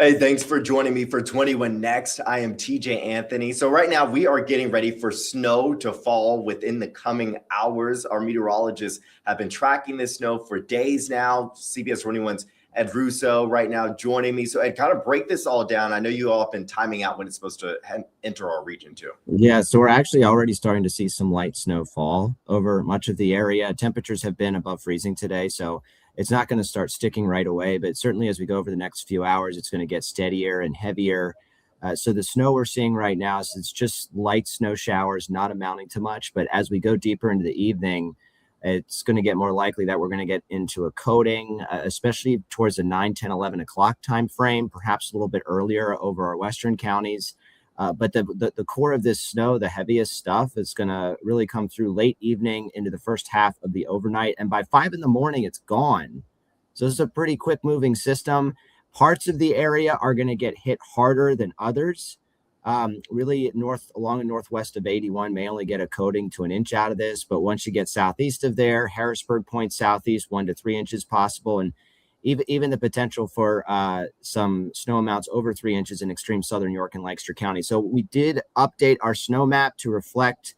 Hey, thanks for joining me for 21 Next. I am TJ Anthony. So, right now, we are getting ready for snow to fall within the coming hours. Our meteorologists have been tracking this snow for days now. CBS 21's Ed Russo right now joining me. So, Ed, kind of break this all down. I know you all have been timing out when it's supposed to enter our region, too. Yeah, so we're actually already starting to see some light snowfall over much of the area. Temperatures have been above freezing today, so it's not going to start sticking right away, but certainly as we go over the next few hours, it's going to get steadier and heavier. So the snow we're seeing right now is it's just light snow showers, not amounting to much. But as we go deeper into the evening, it's going to get more likely that we're going to get into a coating, especially towards the 9, 10, 11 o'clock time frame, perhaps a little bit earlier over our western counties. But the core of this snow, the heaviest stuff, is going to really come through late evening into the first half of the overnight. And by 5 in the morning, it's gone. So this is a pretty quick moving system. Parts of the area are going to get hit harder than others. Really along and northwest of 81 may only get a coating to an inch out of this. But once you get southeast of there, Harrisburg Point southeast, 1 to 3 inches possible. And even the potential for some snow amounts over 3 inches in extreme southern York and Lancaster County. So we did update our snow map to reflect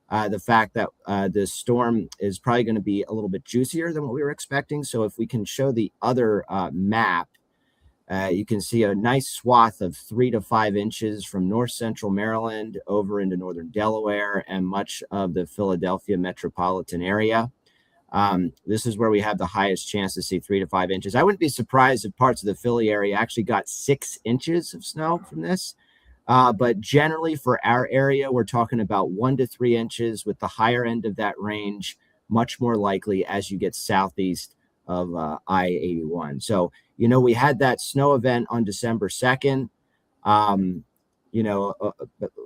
the fact that the storm is probably going to be a little bit juicier than what we were expecting. So if we can show the other map, you can see a nice swath of 3 to 5 inches from north central Maryland over into northern Delaware and much of the Philadelphia metropolitan area. This is where we have the highest chance to see 3 to 5 inches. I wouldn't be surprised if parts of the Philly area actually got 6 inches of snow from this. But generally for our area, we're talking about 1 to 3 inches, with the higher end of that range much more likely as you get southeast of I-81. So, we had that snow event on December 2nd, a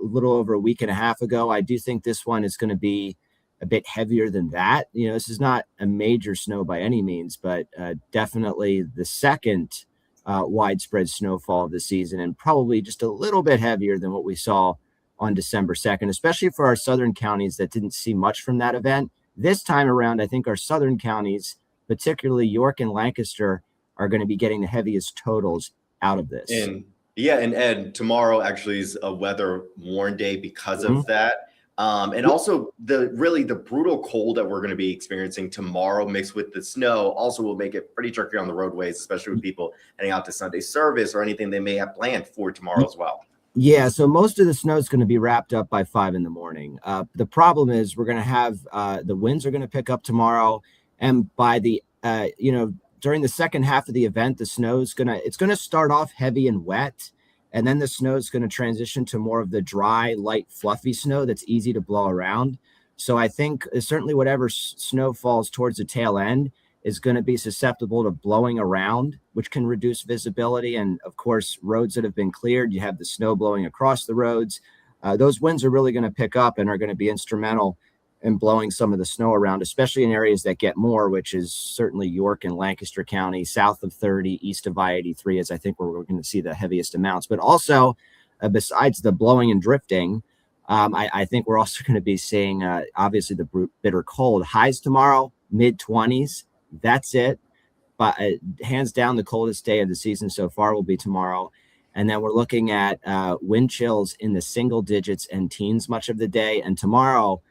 little over a week and a half ago. I do think this one is going to be a bit heavier than that. This is not a major snow by any means, but definitely the second widespread snowfall of the season, and probably just a little bit heavier than what we saw on December 2nd, especially for our southern counties that didn't see much from that event. This time around, I think our southern counties, particularly York and Lancaster, are going to be getting the heaviest totals out of this. And Ed, tomorrow actually is a weather warn day because of that. And also the brutal cold that we're going to be experiencing tomorrow mixed with the snow also will make it pretty tricky on the roadways, especially with people heading out to Sunday service or anything they may have planned for tomorrow as well. Yeah, so most of the snow is going to be wrapped up by 5 in the morning. The problem is we're going to have the winds are going to pick up tomorrow, and by the during the second half of the event, the snow is it's going to start off heavy and wet. And then the snow is going to transition to more of the dry, light, fluffy snow that's easy to blow around. So I think certainly whatever snow falls towards the tail end is going to be susceptible to blowing around, which can reduce visibility. And of course, roads that have been cleared, you have the snow blowing across the roads. Those winds are really going to pick up and are going to be instrumental in blowing some of the snow around, especially in areas that get more, which is certainly York and Lancaster County, south of 30, east of I-83, is I think where we're going to see the heaviest amounts. But also, besides the blowing and drifting, I think we're also going to be seeing, obviously, the bitter cold. Highs tomorrow, mid-20s. That's it. But hands down, the coldest day of the season so far will be tomorrow. And then we're looking at wind chills in the single digits and teens much of the day. And tomorrow,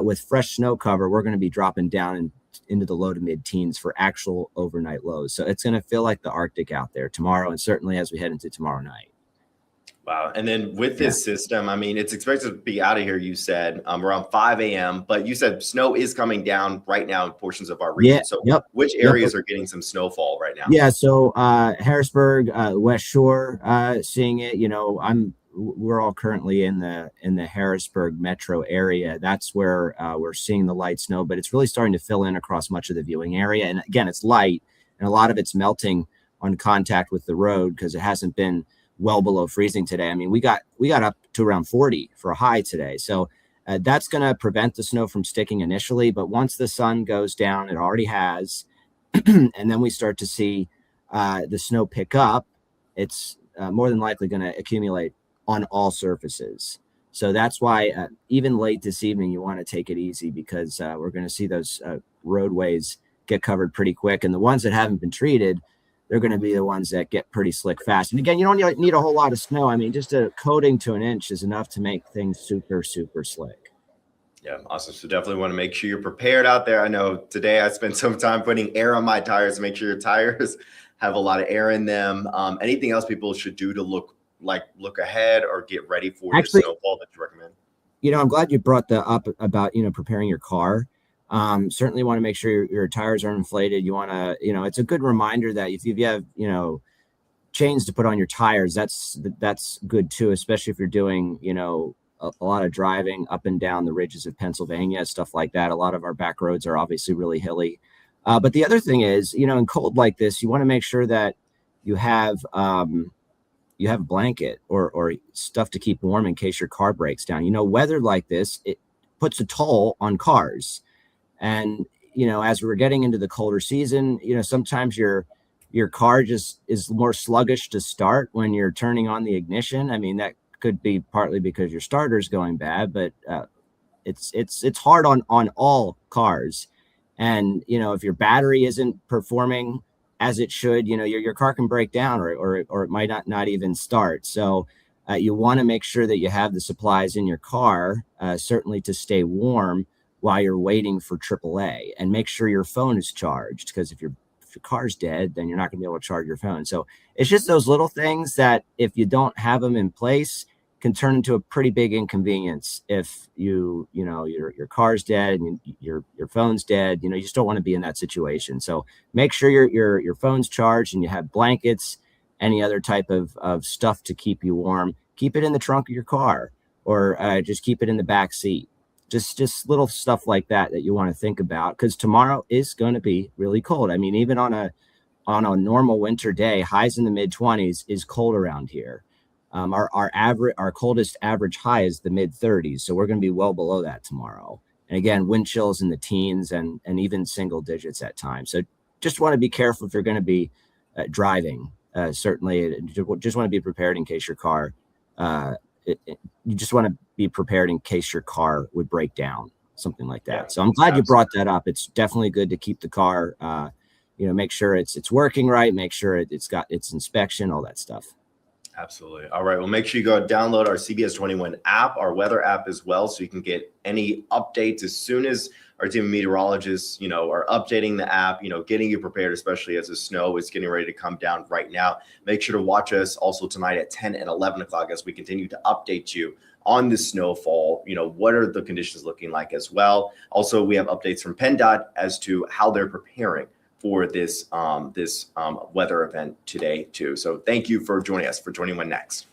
with fresh snow cover, we're going to be dropping down into the low to mid-teens for actual overnight lows. So it's going to feel like the Arctic out there tomorrow, and certainly as we head into tomorrow night. Wow. And then with this system, it's expected to be out of here, you said, around 5 a.m., but you said snow is coming down right now in portions of our region. So which areas are getting some snowfall right now? Yeah, so Harrisburg, West Shore, seeing it. We're all currently in the Harrisburg metro area. That's where we're seeing the light snow, but it's really starting to fill in across much of the viewing area. And again, it's light, and a lot of it's melting on contact with the road because it hasn't been well below freezing today. We got up to around 40 for a high today. So that's going to prevent the snow from sticking initially. But once the sun goes down, it already has, and then we start to see the snow pick up, it's more than likely going to accumulate on all surfaces. So that's why even late this evening, you want to take it easy because we're going to see those roadways get covered pretty quick. And the ones that haven't been treated, they're going to be the ones that get pretty slick fast. And again, you don't need a whole lot of snow. I mean, just a coating to an inch is enough to make things super, super slick. Yeah, awesome. So definitely want to make sure you're prepared out there. I know today I spent some time putting air on my tires to make sure your tires have a lot of air in them. Anything else people should do to look ahead or get ready for the snowfall that you recommend? I'm glad you brought that up about, preparing your car. Certainly want to make sure your tires are inflated. You want to, it's a good reminder that if you have, chains to put on your tires, that's good too, especially if you're doing, a lot of driving up and down the ridges of Pennsylvania, stuff like that. A lot of our back roads are obviously really hilly. But the other thing is, in cold like this, you want to make sure that you have a blanket or stuff to keep warm in case your car breaks down. Weather like this, it puts a toll on cars. And, as we're getting into the colder season, sometimes your car just is more sluggish to start when you're turning on the ignition. I mean, that could be partly because your starter's going bad, but it's hard on all cars. And, if your battery isn't performing as it should, your car can break down or it might not even start. So you want to make sure that you have the supplies in your car, certainly to stay warm while you're waiting for AAA, and make sure your phone is charged, because if your car's dead, then you're not going to be able to charge your phone. So it's just those little things that, if you don't have them in place, can turn into a pretty big inconvenience. If your car's dead and your phone's dead, you just don't want to be in that situation. So make sure your phone's charged and you have blankets, any other type of stuff to keep you warm. Keep it in the trunk of your car, or just keep it in the back seat. Just little stuff like that you want to think about, because tomorrow is going to be really cold. I mean, even on a normal winter day, highs in the mid-20s is cold around here. Our coldest average high is the mid-30s, so we're going to be well below that tomorrow. And again, wind chills in the teens and even single digits at times. So just want to be careful if you're going to be driving. Certainly, just want to be prepared in case your car. You just want to be prepared in case your car would break down, something like that. Yeah, so I'm glad you brought that up. It's definitely good to keep the car. Make sure it's working right. Make sure it's got its inspection, all that stuff. Absolutely. All right. Well, make sure you go download our CBS 21 app, our weather app as well, so you can get any updates as soon as our team of meteorologists, are updating the app, getting you prepared, especially as the snow is getting ready to come down right now. Make sure to watch us also tonight at 10 and 11 o'clock as we continue to update you on the snowfall. What are the conditions looking like as well? Also, we have updates from PennDOT as to how they're preparing for this weather event today too. So thank you for joining us for 21 Next.